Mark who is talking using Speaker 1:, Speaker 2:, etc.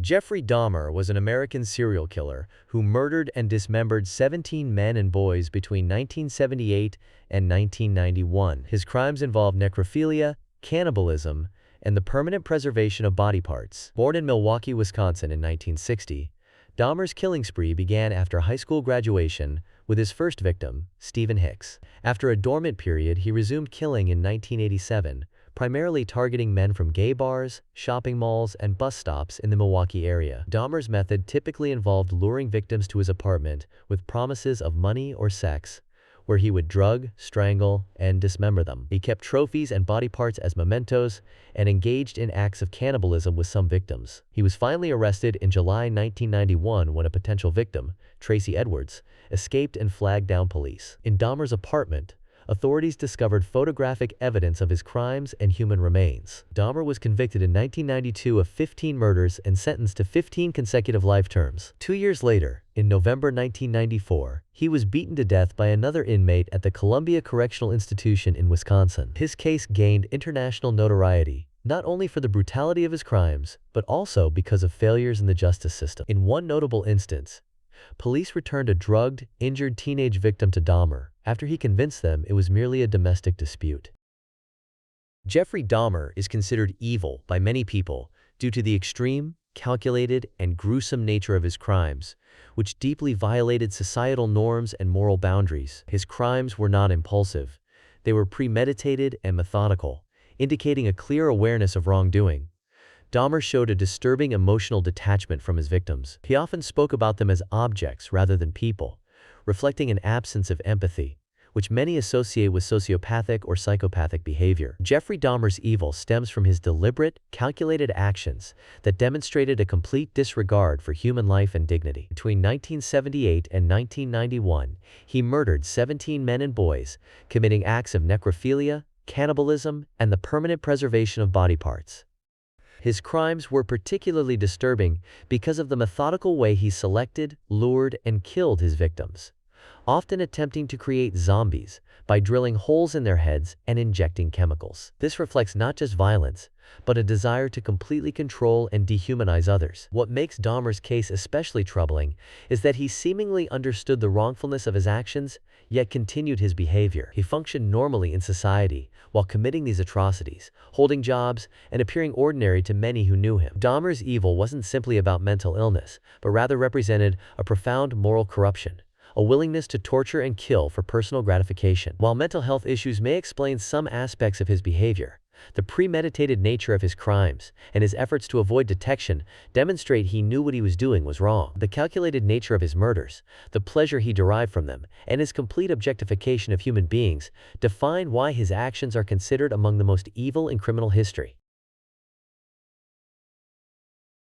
Speaker 1: Jeffrey Dahmer was an American serial killer who murdered and dismembered 17 men and boys between 1978 and 1991. His crimes involved necrophilia, cannibalism, and the permanent preservation of body parts. Born in Milwaukee, Wisconsin in 1960, Dahmer's killing spree began after high school graduation with his first victim, Stephen Hicks. After a dormant period, he resumed killing in 1987, primarily targeting men from gay bars, shopping malls, and bus stops in the Milwaukee area. Dahmer's method typically involved luring victims to his apartment with promises of money or sex, where he would drug, strangle, and dismember them. He kept trophies and body parts as mementos and engaged in acts of cannibalism with some victims. He was finally arrested in July 1991 when a potential victim, Tracy Edwards, escaped and flagged down police. In Dahmer's apartment, authorities discovered photographic evidence of his crimes and human remains. Dahmer was convicted in 1992 of 15 murders and sentenced to 15 consecutive life terms. 2 years later, in November 1994, he was beaten to death by another inmate at the Columbia Correctional Institution in Wisconsin. His case gained international notoriety, not only for the brutality of his crimes, but also because of failures in the justice system. In one notable instance, police returned a drugged, injured teenage victim to Dahmer after he convinced them it was merely a domestic dispute. Jeffrey Dahmer is considered evil by many people due to the extreme, calculated, and gruesome nature of his crimes, which deeply violated societal norms and moral boundaries. His crimes were not impulsive. They were premeditated and methodical, indicating a clear awareness of wrongdoing. Dahmer showed a disturbing emotional detachment from his victims. He often spoke about them as objects rather than people, reflecting an absence of empathy, which many associate with sociopathic or psychopathic behavior. Jeffrey Dahmer's evil stems from his deliberate, calculated actions that demonstrated a complete disregard for human life and dignity. Between 1978 and 1991, he murdered 17 men and boys, committing acts of necrophilia, cannibalism, and the permanent preservation of body parts. His crimes were particularly disturbing because of the methodical way he selected, lured, and killed his victims, often attempting to create zombies by drilling holes in their heads and injecting chemicals. This reflects not just violence, but a desire to completely control and dehumanize others. What makes Dahmer's case especially troubling is that he seemingly understood the wrongfulness of his actions, yet continued his behavior. He functioned normally in society while committing these atrocities, holding jobs, and appearing ordinary to many who knew him. Dahmer's evil wasn't simply about mental illness, but rather represented a profound moral corruption, a willingness to torture and kill for personal gratification. While mental health issues may explain some aspects of his behavior, the premeditated nature of his crimes and his efforts to avoid detection demonstrate he knew what he was doing was wrong. The calculated nature of his murders, the pleasure he derived from them, and his complete objectification of human beings define why his actions are considered among the most evil in criminal history.